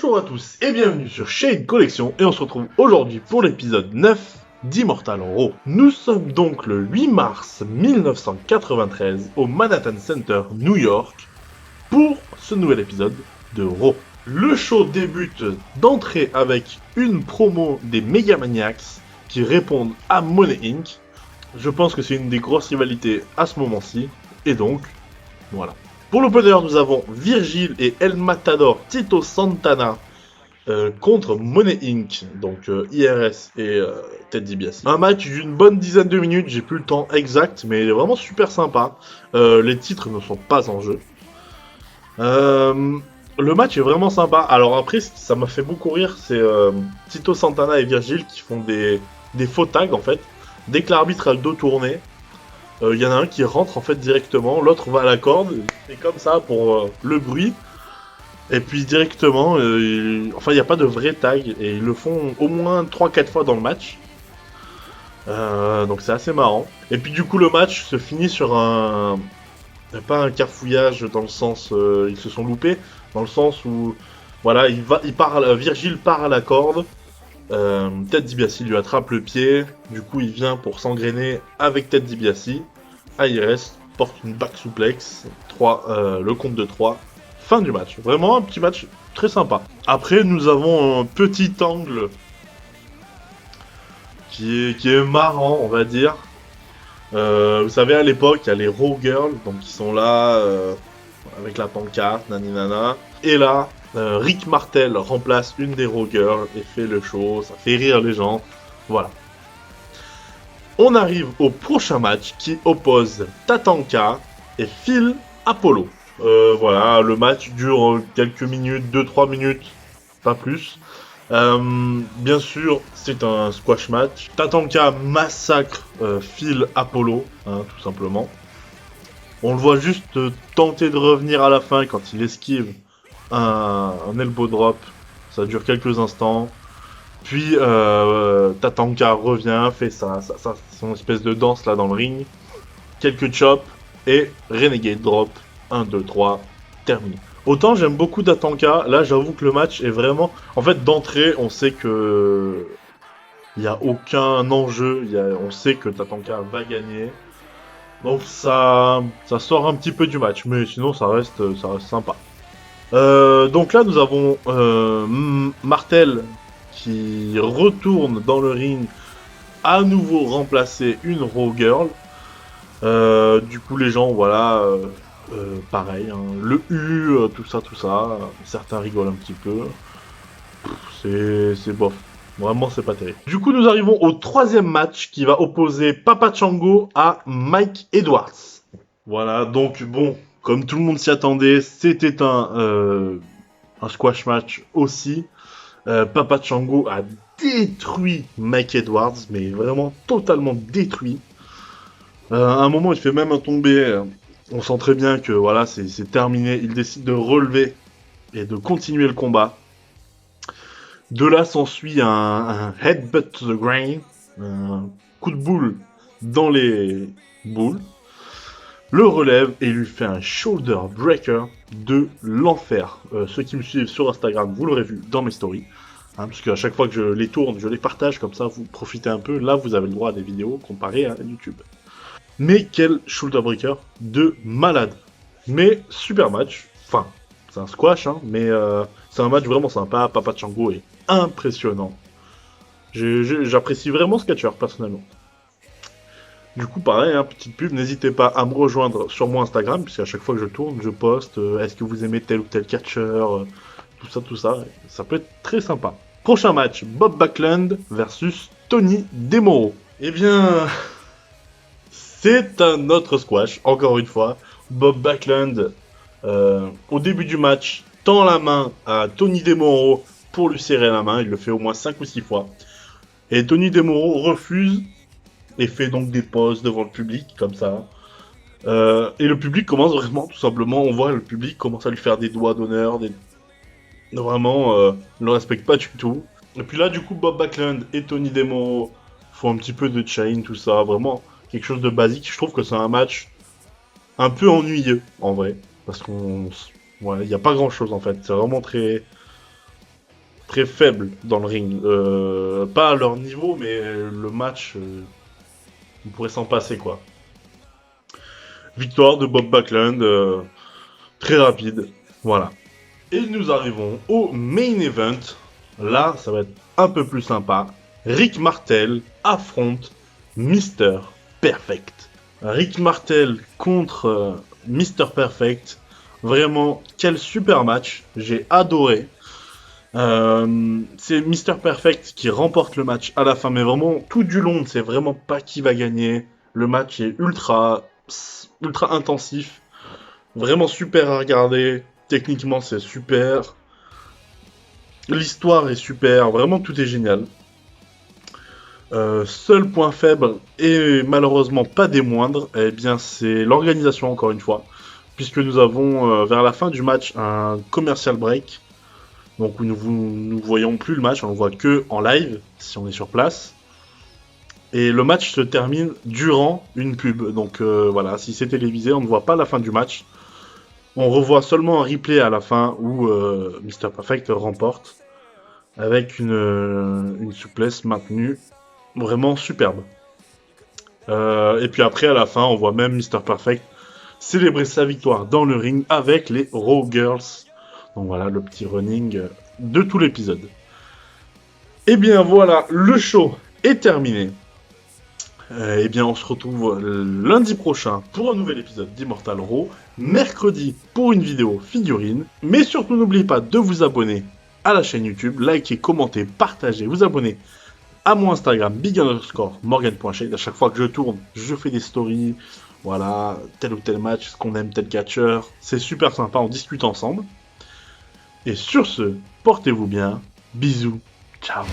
Bonjour à tous et bienvenue sur Shade Collection et on se retrouve aujourd'hui pour l'épisode 9 d'Immortal Raw. Nous sommes donc le 8 mars 1993 au Manhattan Center, New York, pour ce nouvel épisode de Raw. Le show débute d'entrée avec une promo des Megamaniacs qui répondent à Money Inc. Je pense que c'est une des grosses rivalités à ce moment-ci, et donc, voilà. Pour l'opener, nous avons Virgil et El Matador Tito Santana contre Money Inc. Donc IRS et Ted DiBiase. Un match d'une bonne dizaine de minutes, j'ai plus le temps exact, mais il est vraiment super sympa. Les titres ne sont pas en jeu. Le match est vraiment sympa. Alors après, ça m'a fait beaucoup rire, c'est Tito Santana et Virgil qui font des faux tags en fait. Dès que l'arbitre a le dos tourné, y en a un qui rentre en fait directement, l'autre va à la corde, et comme ça pour le bruit. Et puis directement, enfin il n'y a pas de vrai tag, et ils le font au moins 3-4 fois dans le match. Donc c'est assez marrant. Et puis du coup le match se finit sur pas un carfouillage dans le sens ils se sont loupés, dans le sens où voilà, Virgil part à la corde. Ted DiBiase lui attrape le pied, du coup il vient pour s'engrainer avec Ted DiBiase. IRS porte une back suplex, le compte de 3, fin du match. Vraiment un petit match très sympa. Après nous avons un petit angle qui est marrant on va dire. Vous savez à l'époque il y a les Raw Girls, donc qui sont là avec la pancarte, naninana. Et là, Rick Martel remplace une des Raw Girls et fait le show, ça fait rire les gens, voilà. On arrive au prochain match qui oppose Tatanka et Phil Apollo. Voilà, le match dure quelques minutes, 2-3 minutes, pas plus. Bien sûr, c'est un squash match. Tatanka massacre Phil Apollo, hein, tout simplement. On le voit juste tenter de revenir à la fin quand il esquive un elbow drop. Ça dure quelques instants. Puis Tatanka revient, fait son espèce de danse là dans le ring. Quelques chops et Renegade drop. 1, 2, 3, terminé. Autant j'aime beaucoup Tatanka, là j'avoue que le match est vraiment... En fait d'entrée on sait que... Il n'y a aucun enjeu, on sait que Tatanka va gagner. Donc ça sort un petit peu du match, mais sinon ça reste sympa. Donc là nous avons Martel qui retourne dans le ring, à nouveau remplacer une Raw Girl. Du coup les gens voilà, pareil, hein, le U, tout ça, certains rigolent un petit peu. C'est bof. Vraiment, c'est pas terrible. Du coup, nous arrivons au troisième match qui va opposer Papa Shango à Mike Edwards. Voilà, donc bon, comme tout le monde s'y attendait, c'était un squash match aussi. Papa Shango a détruit Mike Edwards, mais vraiment totalement détruit. À un moment, il fait même un tombé. On sent très bien que voilà, c'est terminé. Il décide de relever et de continuer le combat. De là s'ensuit un headbutt to the ground, un coup de boule dans les boules, le relève et lui fait un shoulder breaker de l'enfer. Ceux qui me suivent sur Instagram, vous l'aurez vu dans mes stories, hein, parce qu'à chaque fois que je les tourne, je les partage, comme ça vous profitez un peu, là vous avez le droit à des vidéos comparées à YouTube. Mais quel shoulder breaker de malade. Mais super match, enfin, c'est un squash, hein, mais c'est un match vraiment sympa. Papa Shango est impressionnant. J'apprécie vraiment ce catcheur personnellement. Du coup, pareil, hein, petite pub, n'hésitez pas à me rejoindre sur mon Instagram, puisqu'à chaque fois que je tourne, je poste est-ce que vous aimez tel ou tel catcheur, tout ça, ça peut être très sympa. Prochain match, Bob Backlund versus Tony Demoro. Eh bien, c'est un autre squash, encore une fois. Bob Backlund, au début du match, tend la main à Tony Demoro pour lui serrer la main. Il le fait au moins 5 ou 6 fois. Et Tony Demoro refuse et fait donc des poses devant le public, comme ça. Et le public commence vraiment, tout simplement, on voit le public commence à lui faire des doigts d'honneur. Vraiment, ne le respecte pas du tout. Et puis là, du coup, Bob Backlund et Tony Demoro font un petit peu de chain, tout ça. Vraiment, quelque chose de basique. Je trouve que c'est un match un peu ennuyeux, en vrai. Parce qu'on... Voilà, il n'y a pas grand chose, en fait. C'est vraiment très... très faibles dans le ring. Pas à leur niveau, mais le match, on pourrait s'en passer, quoi. Victoire de Bob Backlund, très rapide, voilà. Et nous arrivons au main event. Là, ça va être un peu plus sympa. Rick Martel affronte Mr. Perfect. Rick Martel contre Mr. Perfect. Vraiment, quel super match. J'ai adoré. C'est Mr. Perfect qui remporte le match à la fin, mais vraiment tout du long, c'est vraiment pas qui va gagner. Le match est ultra intensif, vraiment super à regarder. Techniquement, c'est super. L'histoire est super, vraiment tout est génial. Seul point faible, et malheureusement pas des moindres, eh bien c'est l'organisation encore une fois, puisque nous avons vers la fin du match un commercial break. Donc nous voyons plus le match, on le voit que en live, si on est sur place. Et le match se termine durant une pub. Donc voilà, si c'est télévisé, on ne voit pas la fin du match. On revoit seulement un replay à la fin où Mr. Perfect remporte. Avec une souplesse maintenue vraiment superbe. Et puis après, à la fin, on voit même Mr. Perfect célébrer sa victoire dans le ring avec les Raw Girls. Donc voilà, le petit running de tout l'épisode. Et bien voilà, le show est terminé. Et bien on se retrouve lundi prochain pour un nouvel épisode d'Immortal Raw. Mercredi pour une vidéo figurine. Mais surtout n'oubliez pas de vous abonner à la chaîne YouTube, likez, commentez, partagez, vous abonnez à mon Instagram big_morgan.shade. À chaque fois que je tourne, je fais des stories. Voilà, tel ou tel match, ce qu'on aime, tel catcheur. C'est super sympa, on discute ensemble. Et sur ce, portez-vous bien. Bisous. Ciao.